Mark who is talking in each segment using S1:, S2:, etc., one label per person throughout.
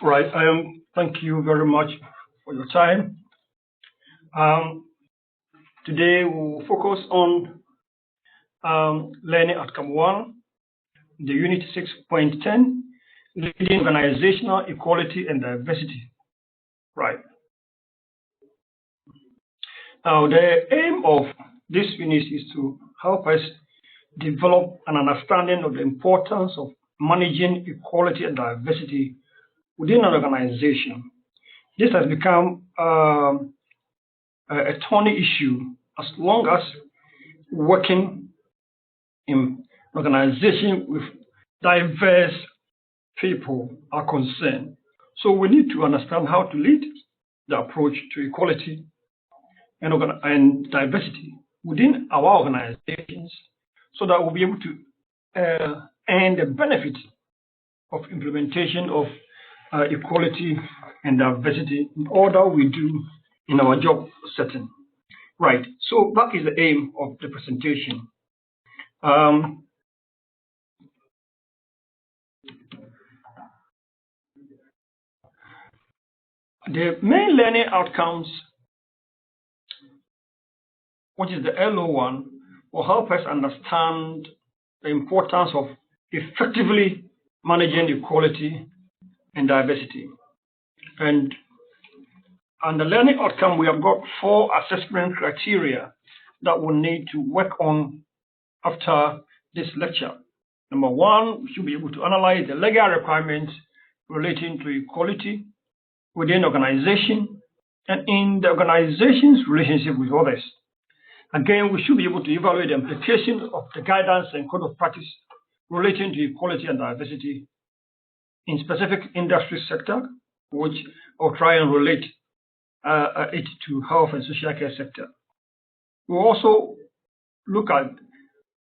S1: Right. Thank you very much for your time. Today we'll focus on learning outcome 1, the unit 6.10, leading organizational equality and diversity. Right. Now, the aim of this unit is to help us develop an understanding of the importance of managing equality and diversity within an organization. This has become a thorny issue as long as working in an organization with diverse people are concerned. So we need to understand how to lead the approach to equality and diversity within our organizations so that we'll be able to earn the benefit of implementation of equality and diversity in all that we do in our job setting. Right, so that is the aim of the presentation. The main learning outcomes, which is the LO1, will help us understand the importance of effectively managing equality and diversity. And the learning outcome, we have got 4 assessment criteria that we'll need to work on after this lecture. Number 1, we should be able to analyze the legal requirements relating to equality within organization and in the organization's relationship with others. Again, we should be able to evaluate the implications of the guidance and code of practice relating to equality and diversity in specific industry sector, which I'll try and relate it to health and social care sector. We'll also look at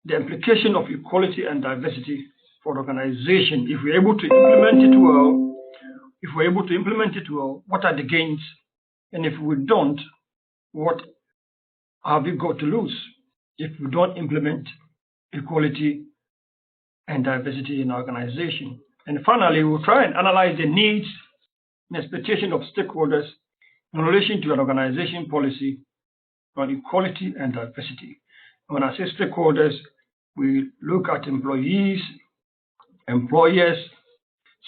S1: the implication of equality and diversity for the organization. If we're able to implement it well, what are the gains? And if we don't, what have we got to lose if we don't implement equality and diversity in our organization? And finally, we'll try and analyze the needs and expectation of stakeholders in relation to an organization policy on equality and diversity. And when I say stakeholders, we look at employees, employers,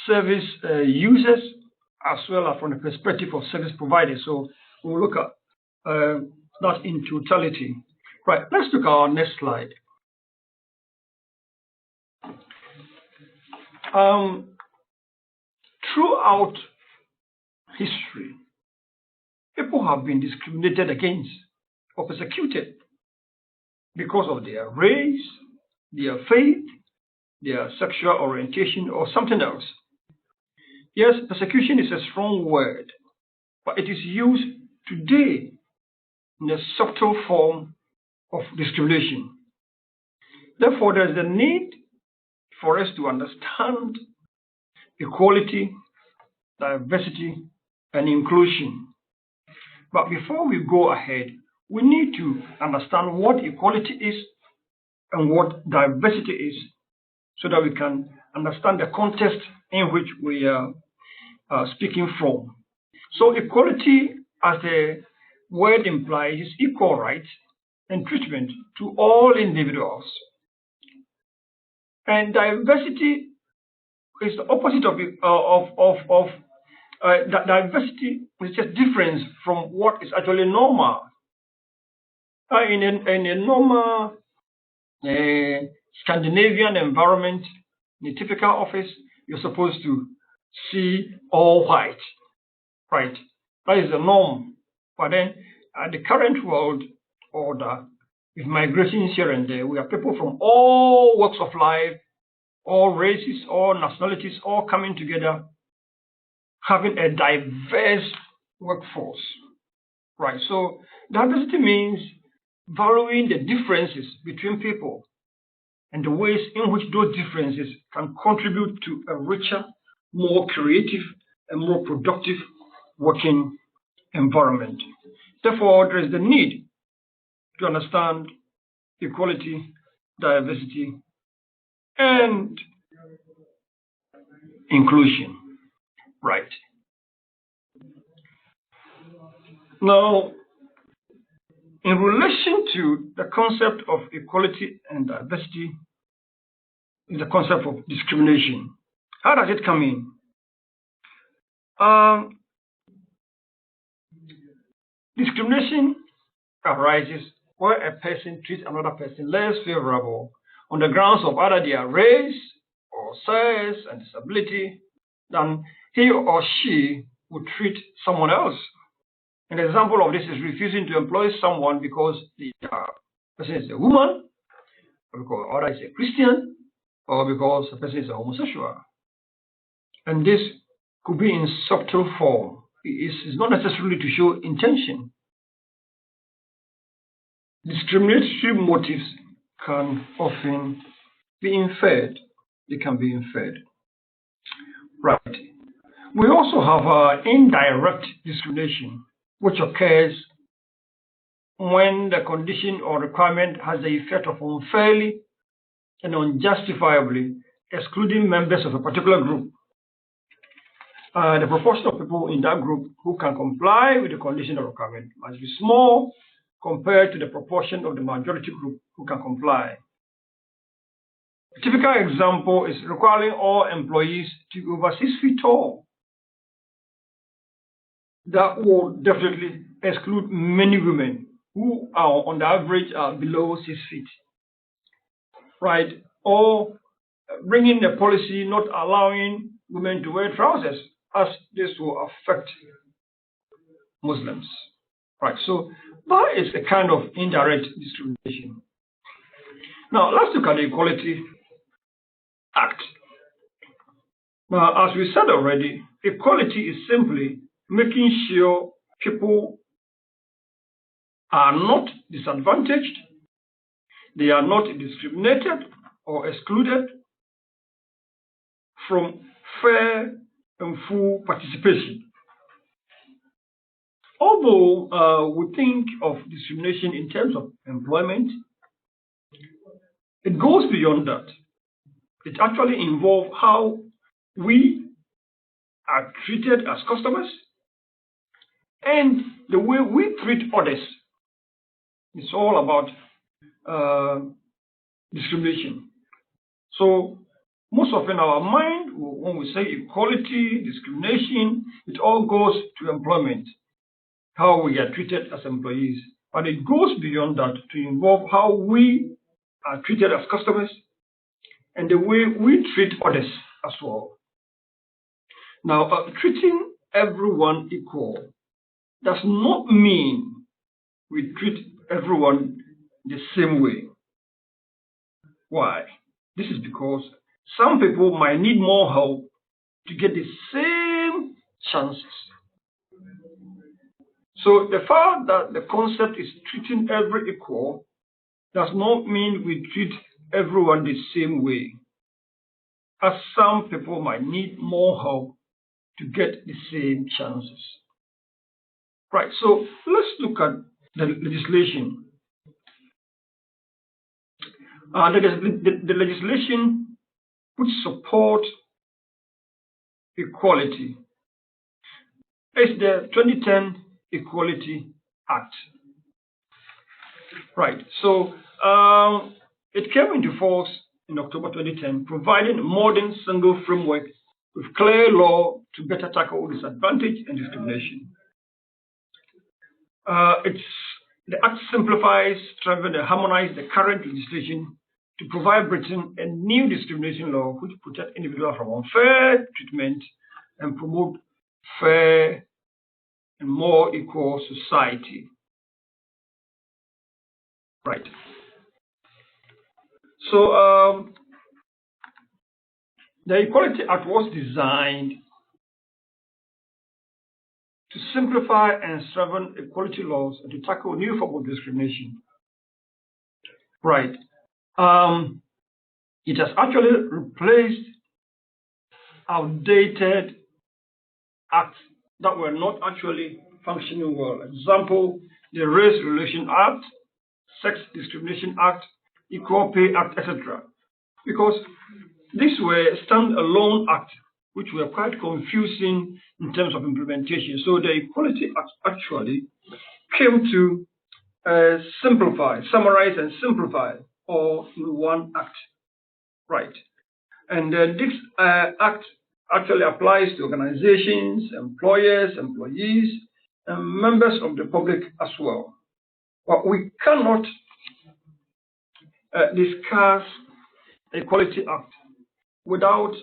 S1: service users, as well as from the perspective of service providers. So we'll look at that in totality. Right, let's look at our next slide. Throughout history, people have been discriminated against or persecuted because of their race, their faith, their sexual orientation, or something else. Yes, persecution is a strong word, but it is used today in a subtle form of discrimination. Therefore, there's the need for us to understand equality, diversity, and inclusion. But before we go ahead, we need to understand what equality is and what diversity is so that we can understand the context in which we are speaking from. So equality, as the word implies, is equal rights and treatment to all individuals. And diversity is the opposite of diversity, is just difference from what is actually normal. In a normal Scandinavian environment, in a typical office, you're supposed to see all white, right? That is the norm. But then, at the current world order, with migrations here and there, we have people from all walks of life, all races, all nationalities, all coming together, having a diverse workforce, right? So diversity means valuing the differences between people and the ways in which those differences can contribute to a richer, more creative, and more productive working environment. Therefore, there is the need to understand equality, diversity, and inclusion. Right. Now, in relation to the concept of equality and diversity, is the concept of discrimination. How does it come in? Discrimination arises where a person treats another person less favorable on the grounds of either their race or sex and disability than he or she would treat someone else. An example of this is refusing to employ someone because the person is a woman, or because the other is a Christian, or because the person is a homosexual. And this could be in subtle form. It is not necessarily to show intention. Discriminatory motives can often be inferred. They can be inferred. Right. We also have indirect discrimination, which occurs when the condition or requirement has the effect of unfairly and unjustifiably excluding members of a particular group. The proportion of people in that group who can comply with the condition or requirement must be small compared to the proportion of the majority group who can comply. A typical example is requiring all employees to be over 6 feet tall. That will definitely exclude many women who are on the average below 6 feet. Right? Or bringing the policy not allowing women to wear trousers, as this will affect Muslims. Right? So that is a kind of indirect discrimination. Now let's look at the Equality Act. Now, as we said already, equality is simply making sure people are not disadvantaged, they are not discriminated or excluded from fair and full participation. Although we think of discrimination in terms of employment, it goes beyond that. It actually involves how we are treated as customers and the way we treat others. It's all about discrimination. So most often our mind, when we say equality, discrimination, it all goes to employment, how we are treated as employees. But it goes beyond that to involve how we are treated as customers and the way we treat others as well. Now, treating everyone equal does not mean we treat everyone the same way. Why? This is because some people might need more help to get the same chances. So the fact that the concept is treating everyone equal does not mean we treat everyone the same way, as some people might need more help to get the same chances. Right, so let's look at the legislation. The legislation which supports equality is the 2010 Equality Act. Right, so it came into force in October 2010, providing a modern single framework with clear law to better tackle disadvantage and discrimination. The Act simplifies, strengthens, and harmonizes the current legislation to provide Britain a new discrimination law which protects individuals from unfair treatment and promote fair and more equal society. Right. So the Equality Act was designed to simplify and strengthen equality laws and to tackle new forms of discrimination. Right. It has actually replaced outdated acts that were not actually functioning well. Example, the Race Relations Act, Sex Discrimination Act, Equal Pay Act, etc. Because these were standalone acts which were quite confusing in terms of implementation. So the Equality Act actually came to simplify, summarize and simplify all in one act, right? And this act actually applies to organizations, employers, employees, and members of the public as well. But we cannot discuss Equality Act without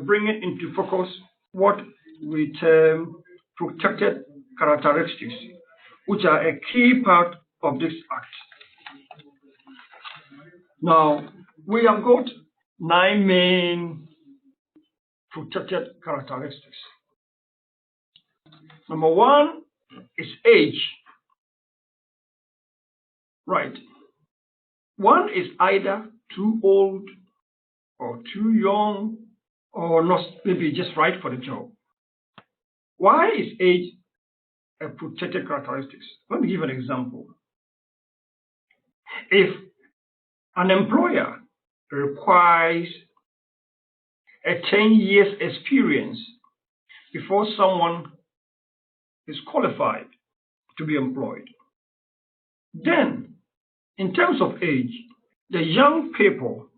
S1: bringing into focus what we term protected characteristics, which are a key part of this act. Now, we have got 9 main protected characteristics. Number 1 is age. Right. One is either too old or too young or not maybe just right for the job. Why is age a protected characteristic? Let me give an example. If an employer requires a 10 years experience before someone is qualified to be employed, then in terms of age, the young people,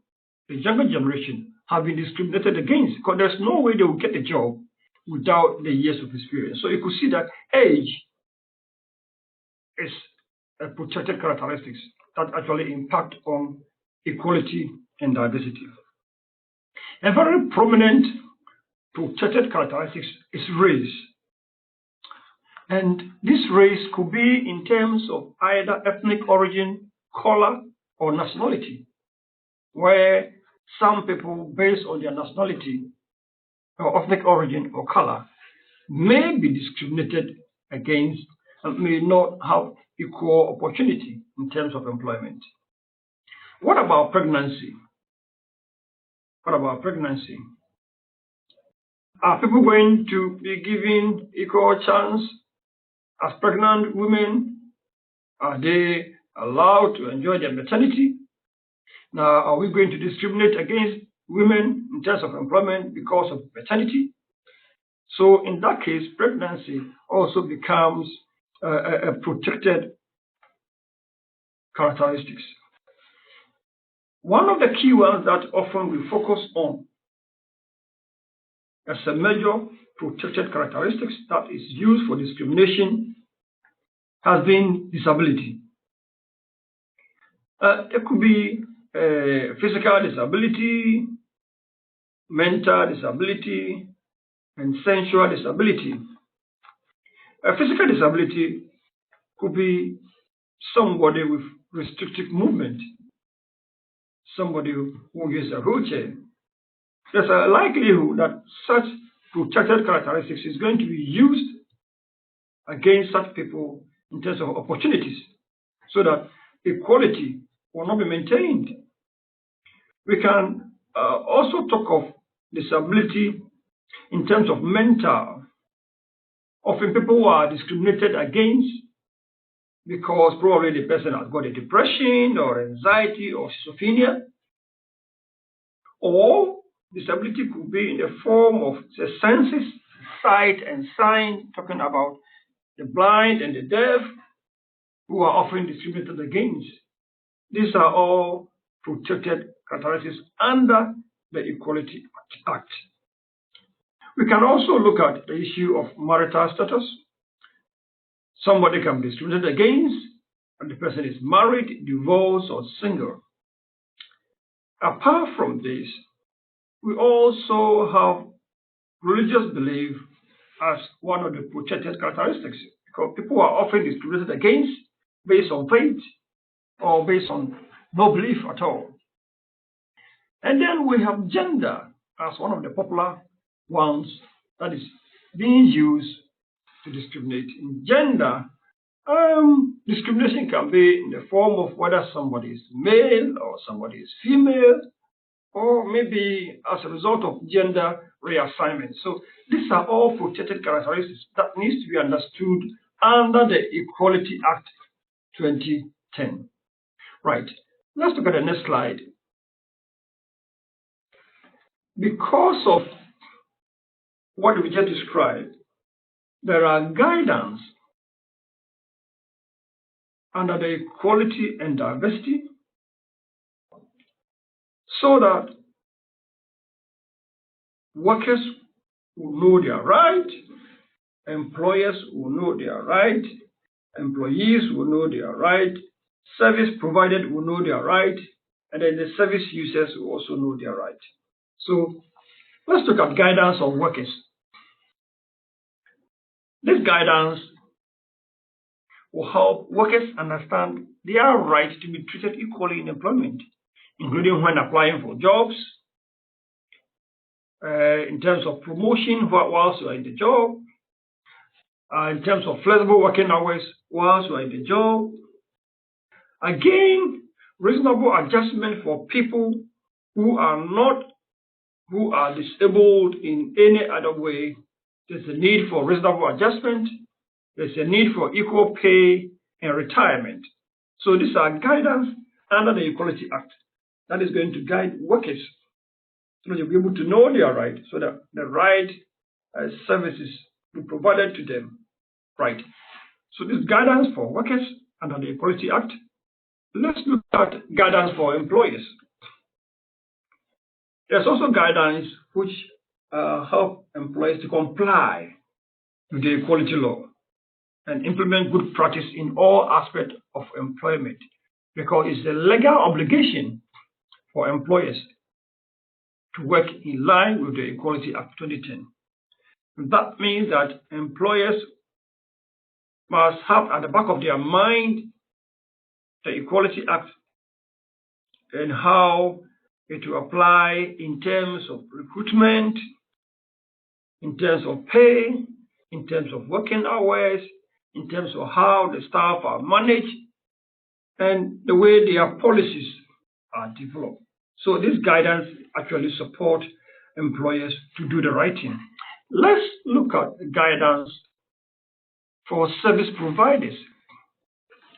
S1: the younger generation, have been discriminated against because there's no way they will get the job without the years of experience. So you could see that age is a protected characteristic that actually impact on equality and diversity. A very prominent protected characteristic is race. And this race could be in terms of either ethnic origin, color, or nationality, where some people, based on their nationality or ethnic origin or color, may be discriminated against and may not have equal opportunity in terms of employment. What about pregnancy? What about pregnancy? Are people going to be given equal chance as pregnant women? Are they allowed to enjoy their maternity? Now, are we going to discriminate against women in terms of employment because of maternity? So in that case, pregnancy also becomes a protected characteristics. One of the key ones that often we focus on as a major protected characteristics that is used for discrimination has been disability. It could be physical disability, mental disability, and sensual disability. A physical disability could be somebody with restrictive movement, somebody who uses a wheelchair. There's a likelihood that such protected characteristics is going to be used against such people in terms of opportunities so that equality will not be maintained. We can also talk of disability in terms of mental. Often people who are discriminated against because probably the person has got a depression or anxiety or schizophrenia, or disability could be in the form of the senses, sight and sign, talking about the blind and the deaf, who are often discriminated against. These are all protected characteristics under the Equality Act. We can also look at the issue of marital status. Somebody can be discriminated against, and the person is married, divorced, or single. Apart from this, we also have religious belief as one of the protected characteristics, because people are often discriminated against based on faith or based on no belief at all. And then we have gender as one of the popular ones that is being used to discriminate. In gender, discrimination can be in the form of whether somebody is male or somebody is female, or maybe as a result of gender reassignment. So these are all protected characteristics that needs to be understood under the Equality Act 2010. Right, let's look at the next slide. Because of what we just described, there are guidance under the Equality and Diversity so that workers will know their right, employers will know their right, employees will know their right, service provided will know their right, and then the service users will also know their right. So let's look at guidance on workers. This guidance will help workers understand their right to be treated equally in employment, including when applying for jobs, in terms of promotion whilst you are in the job, in terms of flexible working hours whilst you are in the job. Again, reasonable adjustment for people who are disabled in any other way. There's a need for reasonable adjustment. There's a need for equal pay and retirement. So these are guidance under the Equality Act that is going to guide workers so they'll be able to know their right, so that the right services be provided to them. Right. So this guidance for workers under the Equality Act. Let's look at guidance for employers. There's also guidance which help employers to comply with the equality law and implement good practice in all aspects of employment, because it's a legal obligation for employers to work in line with the Equality Act 2010. That means that employers must have at the back of their mind the Equality Act and how it will apply in terms of recruitment, in terms of pay, in terms of working hours, in terms of how the staff are managed, and the way their policies are developed. So this guidance actually supports employers to do the right thing. Let's look at guidance for service providers.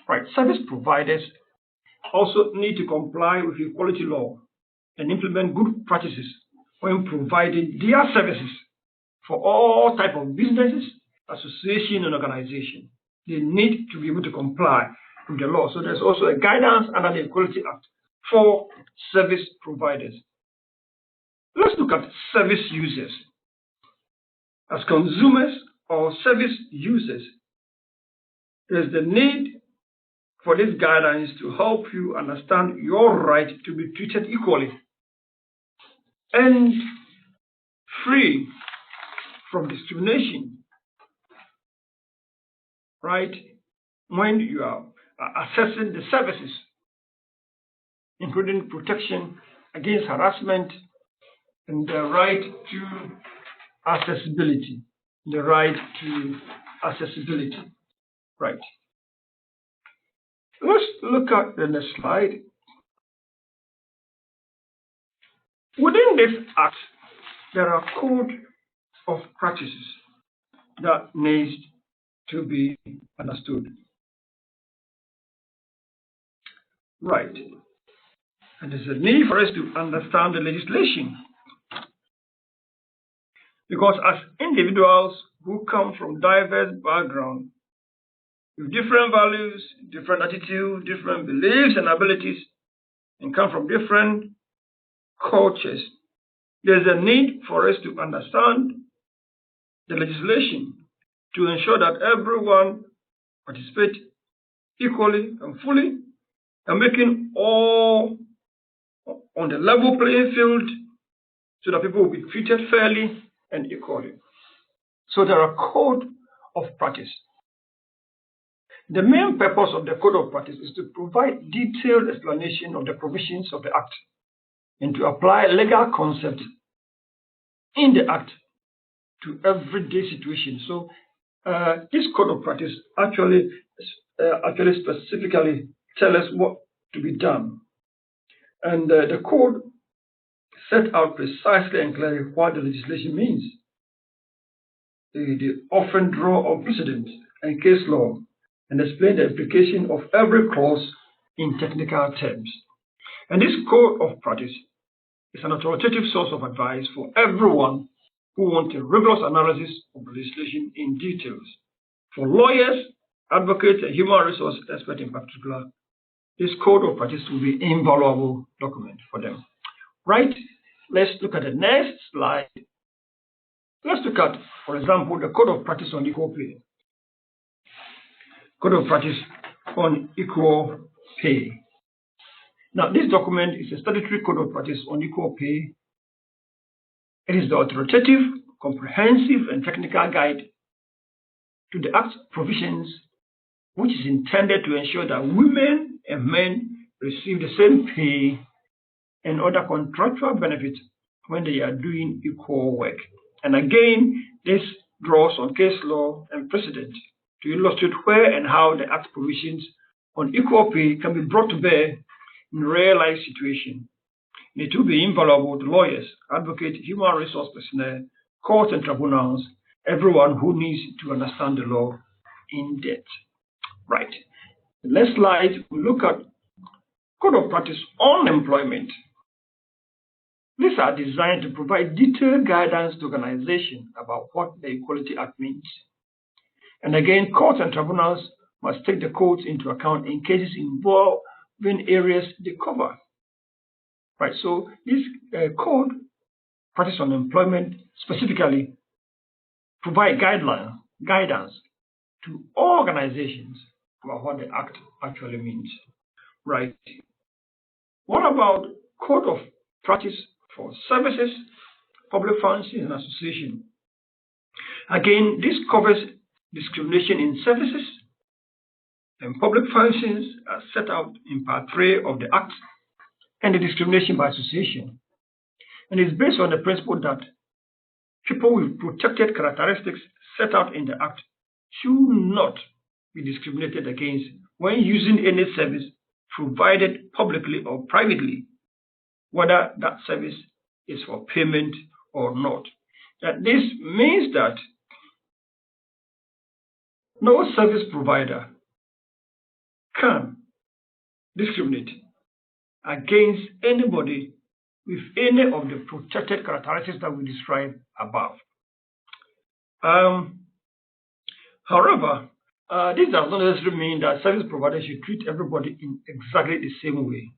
S1: Right, service providers also need to comply with equality law and implement good practices when providing their services for all types of businesses, association, and organization. They need to be able to comply with the law. So there's also a guidance under the Equality Act for service providers. Let's look at service users. As consumers or service users, there's the need for this guidance to help you understand your right to be treated equally and free from discrimination, right, when you are assessing the services, including protection against harassment and the right to accessibility. The right to accessibility. Right. Let's look at the next slide. Within this act, there are code of practices that needs to be understood. Right. And there's a need for us to understand the legislation, because as individuals who come from diverse backgrounds, with different values, different attitudes, different beliefs and abilities, and come from different cultures, there's a need for us to understand the legislation to ensure that everyone participates equally and fully, and making all on the level playing field so that people will be treated fairly and equally. So there are code of practice. The main purpose of the code of practice is to provide detailed explanation of the provisions of the Act and to apply legal concepts in the Act to everyday situations. So this code of practice actually specifically tells us what to be done. And the code set out precisely and clearly what the legislation means. They often draw on precedent and case law and explain the implication of every clause in technical terms. And this code of practice is an authoritative source of advice for everyone who want a rigorous analysis of legislation in details. For lawyers, advocates, and human resource experts in particular, this code of practice will be an invaluable document for them. Right, let's look at the next slide. Let's look at, for example, the code of practice on equal pay. Code of practice on equal pay. Now, this document is a statutory code of practice on equal pay. It is the authoritative, comprehensive, and technical guide to the Act's provisions, which is intended to ensure that women and men receive the same pay and other contractual benefits when they are doing equal work. And again, this draws on case law and precedent to illustrate where and how the Act provisions on equal pay can be brought to bear in real-life situations. It will be invaluable to lawyers, advocates, human resource personnel, courts and tribunals, everyone who needs to understand the law in depth. Right. The next slide, we look at code of practice on employment. These are designed to provide detailed guidance to organizations about what the Equality Act means. And again, courts and tribunals must take the codes into account in cases involving areas they cover. Right, so this code, practice on employment, specifically provide guidance to all organizations about what the Act actually means. Right. What about code of practice for services, public functions, and association? Again, this covers discrimination in services and public functions as set out in Part 3 of the Act, and the discrimination by association. And it's based on the principle that people with protected characteristics set out in the Act should not be discriminated against when using any service provided publicly or privately, whether that service is for payment or not. That this means that no service provider can discriminate against anybody with any of the protected characteristics that we described above. However, this does not necessarily mean that service providers should treat everybody in exactly the same way.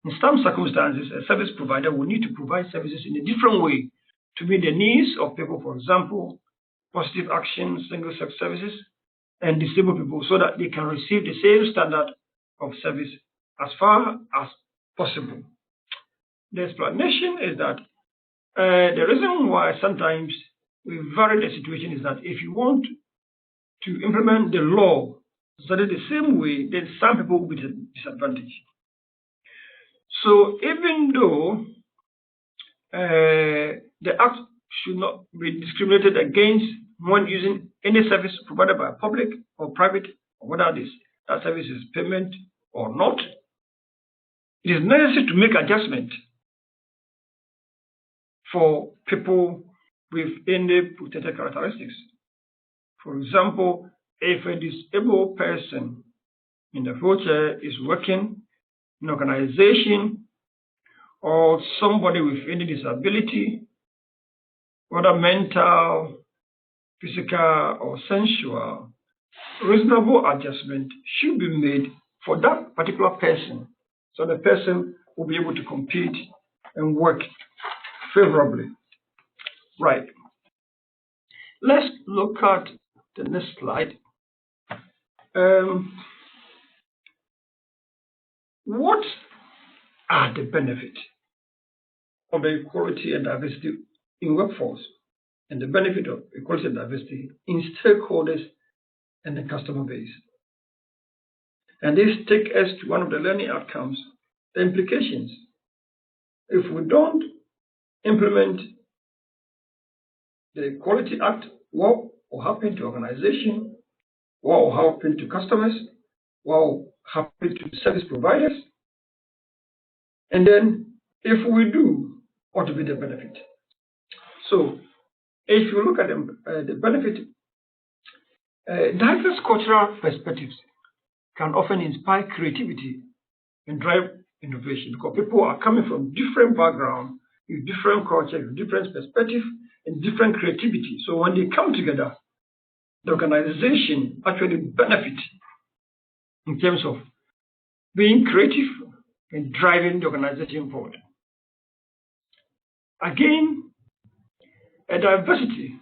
S1: In some circumstances, a service provider will need to provide services in a different way to meet the needs of people, for example, positive action, single-sex services, and disabled people, so that they can receive the same standard of service as far as possible. The explanation is that the reason why sometimes we vary the situation is that if you want to implement the law exactly the same way, then some people will be disadvantaged. So even though the Act should not be discriminated against when using any service provided by public or private, or whether that service is payment or not, it is necessary to make adjustment for people with any protected characteristics. For example, if a disabled person in the wheelchair is working in an organization, or somebody with any disability, whether mental, physical, or sensual, reasonable adjustment should be made for that particular person, so the person will be able to compete and work favorably. Right. Let's look at the next slide. What are the benefits of the equality and diversity in workforce, and the benefit of equality and diversity in stakeholders and the customer base? And this takes us to one of the learning outcomes, the implications. If we don't implement the Equality Act, what will happen to organization? What will happen to customers? What will happen to service providers? And then, if we do, what will be the benefit? So, if you look at the benefit, diverse cultural perspectives can often inspire creativity and drive innovation, because people are coming from different backgrounds, with different cultures, with different perspectives, and different creativity. So when they come together, the organization actually benefits in terms of being creative and driving the organization forward. Again, a diversity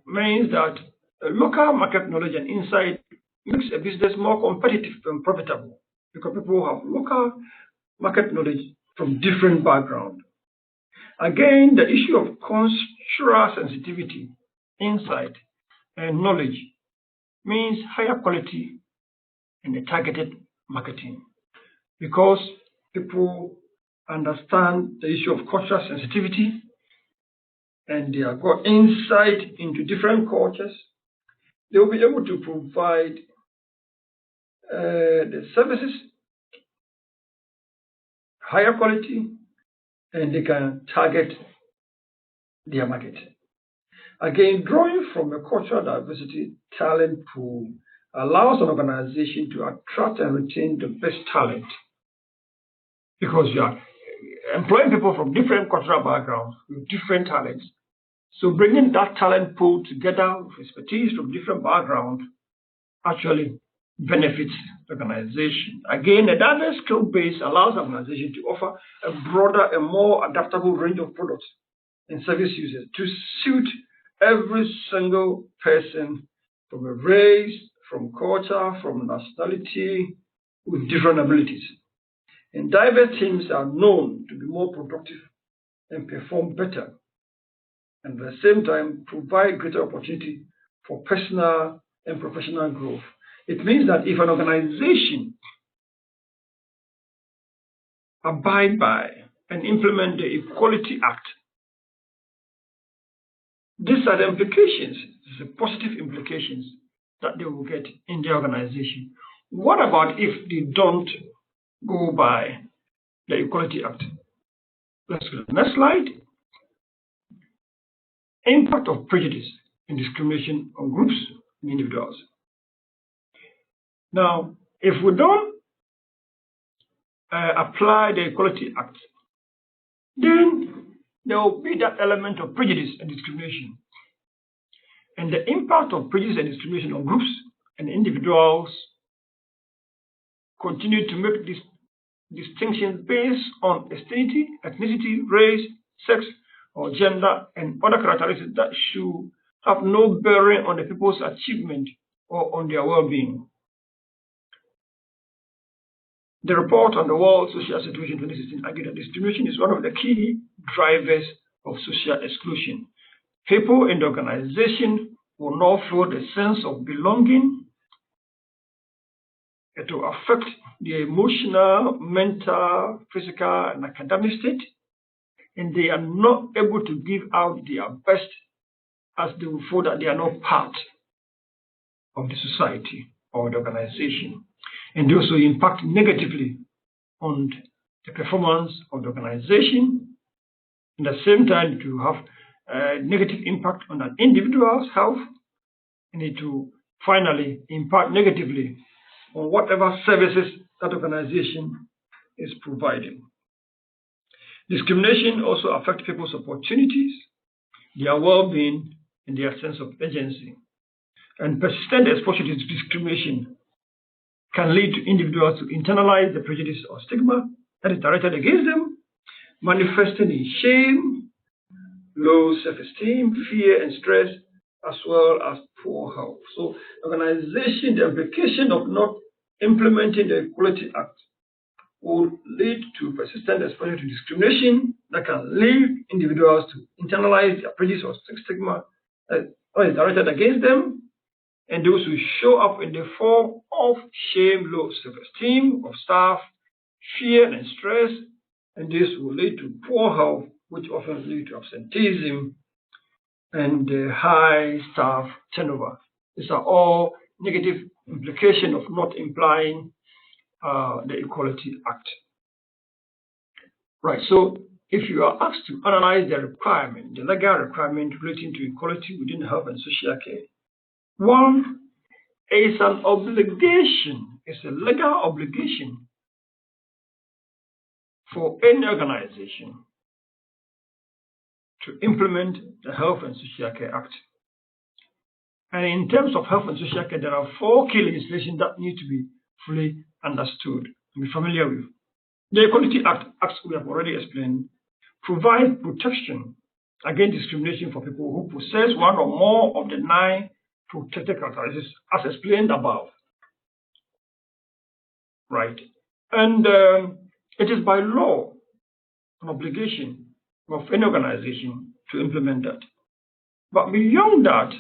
S1: means that a local market knowledge and insight makes a business more competitive and profitable because people have local market knowledge from different backgrounds. Again, the issue of cultural sensitivity, insight, and knowledge means higher quality and a targeted marketing because people understand the issue of cultural sensitivity and they have got insight into different cultures. They will be able to provide the services higher quality and they can target their market. Again, drawing from a cultural diversity talent pool allows an organization to attract and retain the best talent because you are employing people from different cultural backgrounds with different talents. So bringing that talent pool together with expertise from different backgrounds actually benefits the organization. Again, a diverse skill base allows the organization to offer a broader and more adaptable range of products and service users to suit every single person from a race, from culture, from nationality, with different abilities. And diverse teams are known to be more productive and perform better, and at the same time provide greater opportunity for personal and professional growth. It means that if an organization abide by and implement the Equality Act, these are the implications, the positive implications that they will get in the organization. What about if they don't go by the Equality Act? Let's go to the next slide. Impact of prejudice and discrimination on groups and individuals. Now, if we don't apply the Equality Act, then there will be that element of prejudice and discrimination. And the impact of prejudice and discrimination on groups and individuals continue to make this distinction based on ethnicity, race, sex, or gender, and other characteristics that should have no bearing on the people's achievement or on their well-being. The report on the World Social Situation 2016 argued that discrimination is one of the key drivers of social exclusion. People in the organization will not feel the sense of belonging. It will affect their emotional, mental, physical, and academic state, and they are not able to give out their best as they will feel that they are not part of the society or the organization. And they also impact negatively on the performance of the organization. At the same time, to have a negative impact on an individual's health, and it will finally impact negatively on whatever services that organization is providing. Discrimination also affects people's opportunities, their well-being, and their sense of agency. And persistent exposure to discrimination can lead to individuals to internalize the prejudice or stigma that is directed against them, manifesting in shame, low self-esteem, fear, and stress, as well as poor health. So, organization, the implication of not implementing the Equality Act will lead to persistent exposure to discrimination that can lead individuals to internalize their prejudice or stigma that is directed against them, and those who show up in the form of shame, low self-esteem of staff, fear and stress, and this will lead to poor health, which often lead to absenteeism and high staff turnover. These are all negative implications of not implying the Equality Act. Right, so if you are asked to analyze the requirement, the legal requirement relating to equality within health and social care, one is an obligation, it's a legal obligation for any organization to implement the Health and Social Care Act. And in terms of health and social care, there are 4 key legislation that need to be fully understood and be familiar with. The Equality Act, as we have already explained, provides protection against discrimination for people who possess one or more of the 9 protected characteristics as explained above. Right. And it is by law an obligation of any organization to implement that. But beyond that,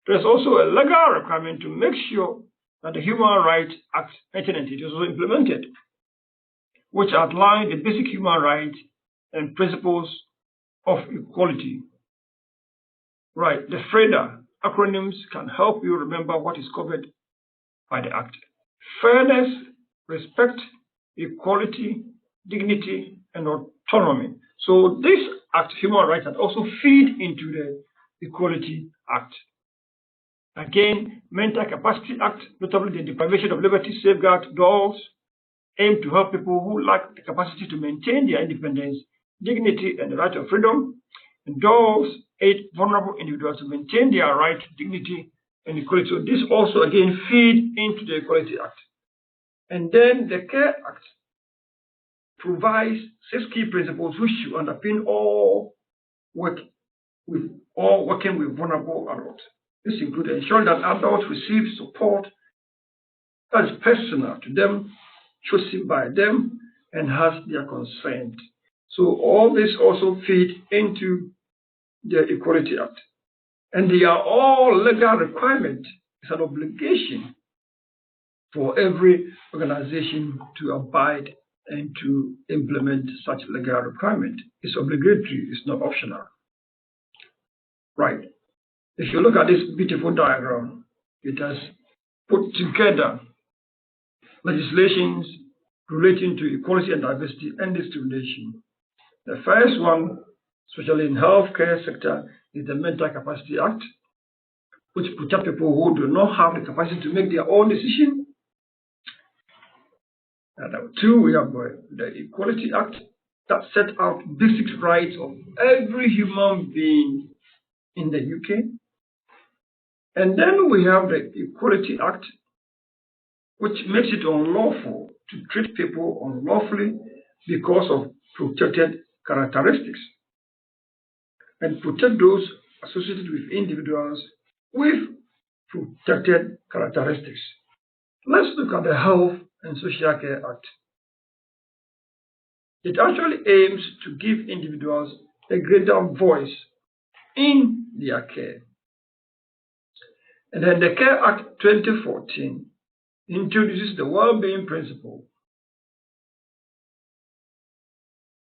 S1: there's also a legal requirement to make sure that the Human Rights Act 1990 is also implemented, which outline the basic human rights and principles of equality. Right, the FREDA acronyms can help you remember what is covered by the Act. Fairness, respect, equality, dignity, and autonomy. So this Act, Human Rights Act, also feed into the Equality Act. Again, Mental Capacity Act, notably the Deprivation of Liberty Safeguard laws, aim to help people who lack the capacity to maintain their independence, dignity, and the right of freedom. And those aid vulnerable individuals to maintain their right to dignity and equality. So this also again feed into the Equality Act. And then the Care Act provides 6 key principles which should underpin all working with vulnerable adults. This includes ensuring that adults receive support that is personal to them, chosen by them, and has their consent. So all this also feed into the Equality Act. And they are all legal requirements. It's an obligation for every organization to abide and to implement such legal requirement. It's obligatory, it's not optional. Right. If you look at this beautiful diagram, it has put together legislations relating to equality and diversity and discrimination. The first one, especially in healthcare sector, is the Mental Capacity Act, which protects people who do not have the capacity to make their own decision. And number 2, we have the Equality Act that set out basic rights of every human being in the UK. And then we have the Equality Act, which makes it unlawful to treat people unlawfully because of protected characteristics and protect those associated with individuals with protected characteristics. Let's look at the Health and Social Care Act. It actually aims to give individuals a greater voice in their care. And then the Care Act 2014 introduces the well-being principle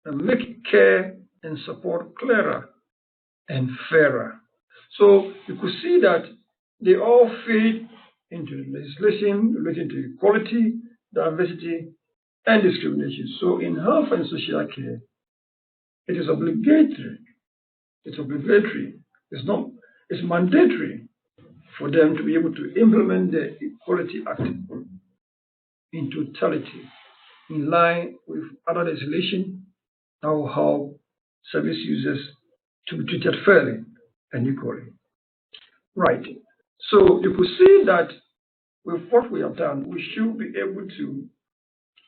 S1: and make care and support clearer and fairer. So you could see that they all feed into legislation relating to equality, diversity, and discrimination. So in health and social care, it is obligatory. It's obligatory. It's mandatory for them to be able to implement the Equality Act in totality, in line with other legislation that will help service users to be treated fairly and equally. Right. So you could see that with what we have done, we should be able to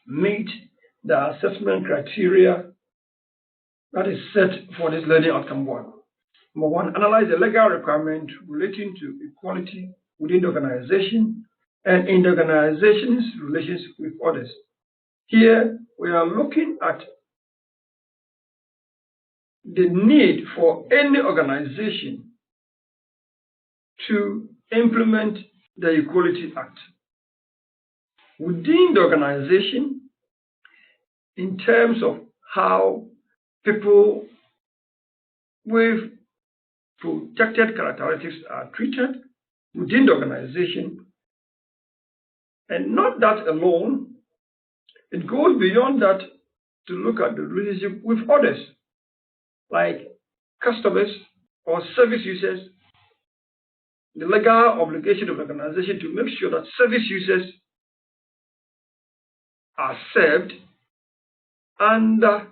S1: meet the assessment criteria that is set for this learning outcome 1. Number 1, analyze the legal requirement relating to equality within the organization and in the organization's relations with others. Here, we are looking at the need for any organization to implement the Equality Act within the organization in terms of how people with protected characteristics are treated within the organization. And not that alone, it goes beyond that to look at the relationship with others, like customers or service users, the legal obligation of the organization to make sure that service users are served under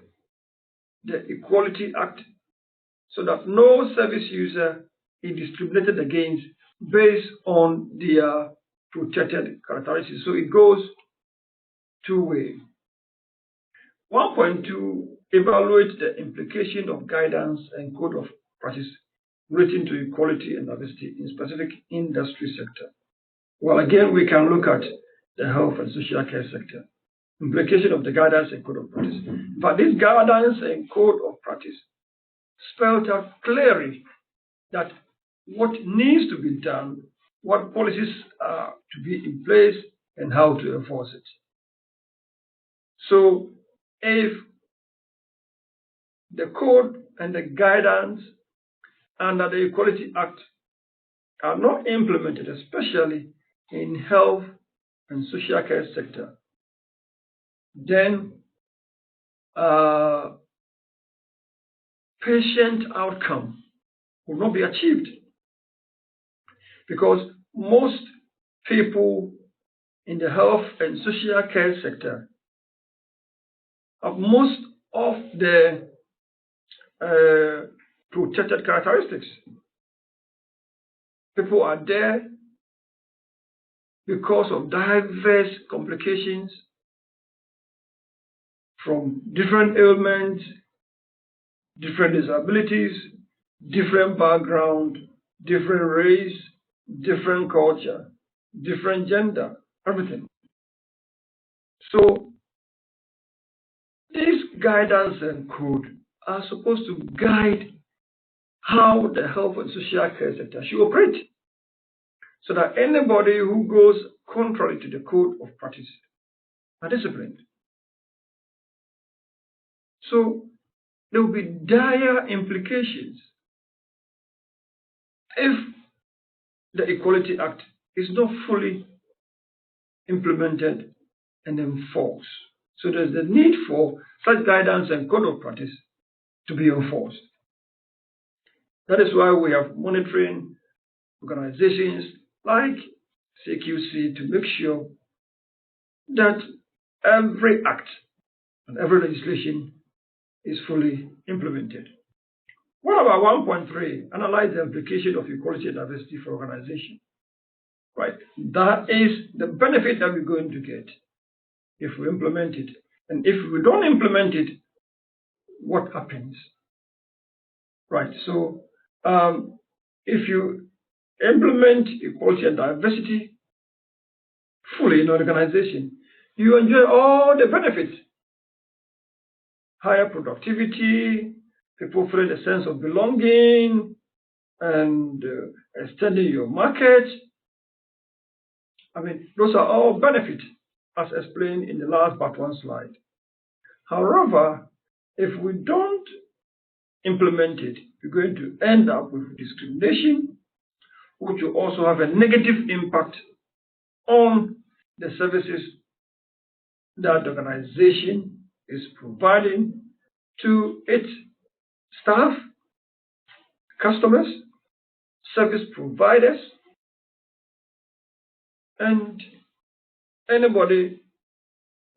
S1: the Equality Act so that no service user is discriminated against based on their protected characteristics. So it goes two-way. 1.2, evaluate the implication of guidance and code of practice relating to equality and diversity in specific industry sector. Well, again, we can look at the health and social care sector. Implication of the guidance and code of practice. But this guidance and code of practice spelled out clearly that what needs to be done, what policies are to be in place, and how to enforce it. So if the code and the guidance under the Equality Act are not implemented, especially in health and social care sector, then patient outcome will not be achieved, because most people in the health and social care sector have most of the protected characteristics. People are there because of diverse complications from different ailments, different disabilities, different background, different race, different culture, different gender, everything. So these guidance and code are supposed to guide how the health and social care sector should operate, so that anybody who goes contrary to the code of practice are disciplined. So there will be dire implications if the Equality Act is not fully implemented and enforced. So there's the need for such guidance and code of practice to be enforced. That is why we have monitoring organizations like CQC to make sure that every act and every legislation is fully implemented. What about 1.3? Analyze the implication of equality and diversity for organization. Right. That is the benefit that we're going to get if we implement it. And if we don't implement it, what happens? Right. So if you implement equality and diversity fully in an organization, you enjoy all the benefits. Higher productivity, people feeling a sense of belonging, and extending your market. I mean, those are all benefits as explained in the last but one slide. However, if we don't implement it, we're going to end up with discrimination, which will also have a negative impact on the services that the organization is providing to its staff, customers, service providers, and anybody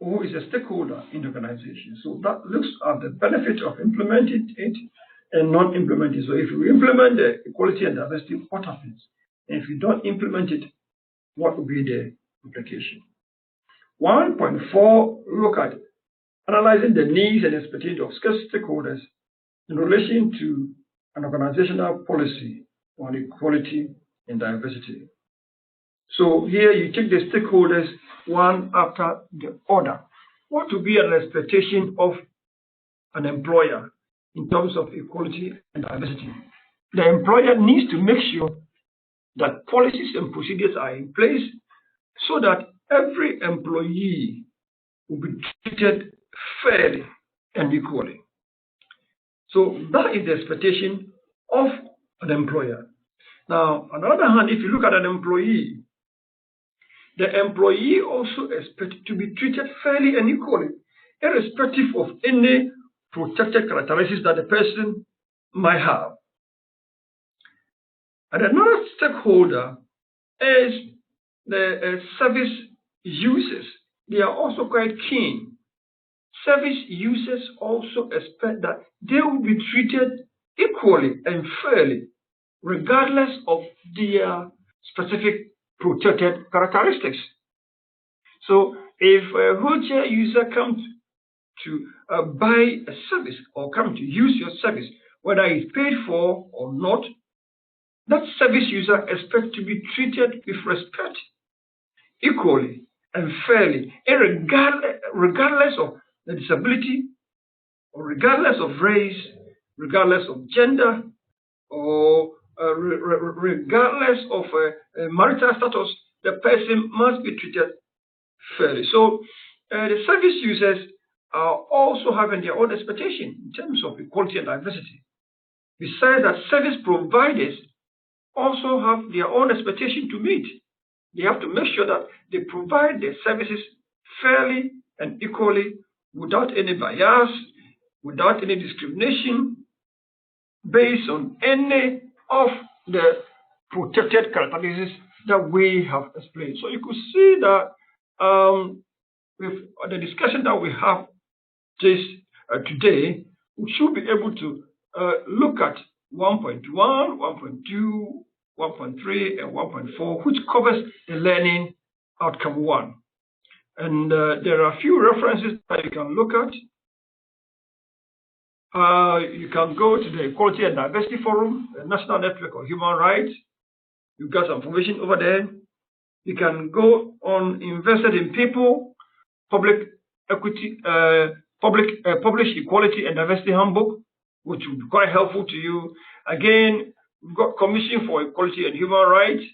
S1: who is a stakeholder in the organization. So that looks at the benefit of implementing it and not implementing it. So if you implement the equality and diversity, what happens? And if you don't implement it, what will be the implication? 1.4, look at analyzing the needs and expectations of stakeholders in relation to an organizational policy on equality and diversity. So here you take the stakeholders one after the other. What will be an expectation of an employer in terms of equality and diversity? The employer needs to make sure that policies and procedures are in place so that every employee will be treated fairly and equally. So that is the expectation of an employer. Now, on the other hand, if you look at an employee, the employee also expects to be treated fairly and equally, irrespective of any protected characteristics that the person might have. And another stakeholder is the service users. They are also quite keen. Service users also expect that they will be treated equally and fairly, regardless of their specific protected characteristics. So if a wheelchair user comes to buy a service or come to use your service, whether it's paid for or not, that service user expects to be treated with respect, equally and fairly, regardless of the disability, or regardless of race, regardless of gender, or regardless of marital status. The person must be treated fairly. So the service users are also having their own expectation in terms of equality and diversity. Besides that, service providers also have their own expectation to meet. They have to make sure that they provide their services fairly and equally, without any bias, without any discrimination, based on any of the protected characteristics that we have explained. So you could see that with the discussion that we have today, we should be able to look at 1.1, 1.2, 1.3, and 1.4, which covers the learning outcome 1. And there are a few references that you can look at. You can go to the Equality and Diversity Forum, the National Network of Human Rights. You've got some information over there. You can go on Invested in People, Public Equity, Published Equality and Diversity Handbook, which will be quite helpful to you. Again, we've got Commission for Equality and Human Rights,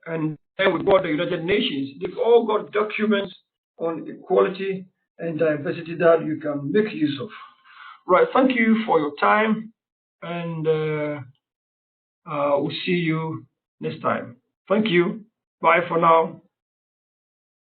S1: and then we've got the United Nations. They've all got documents on equality and diversity that you can make use of. Right, thank you for your time, and we'll see you next time. Thank you. Bye for now.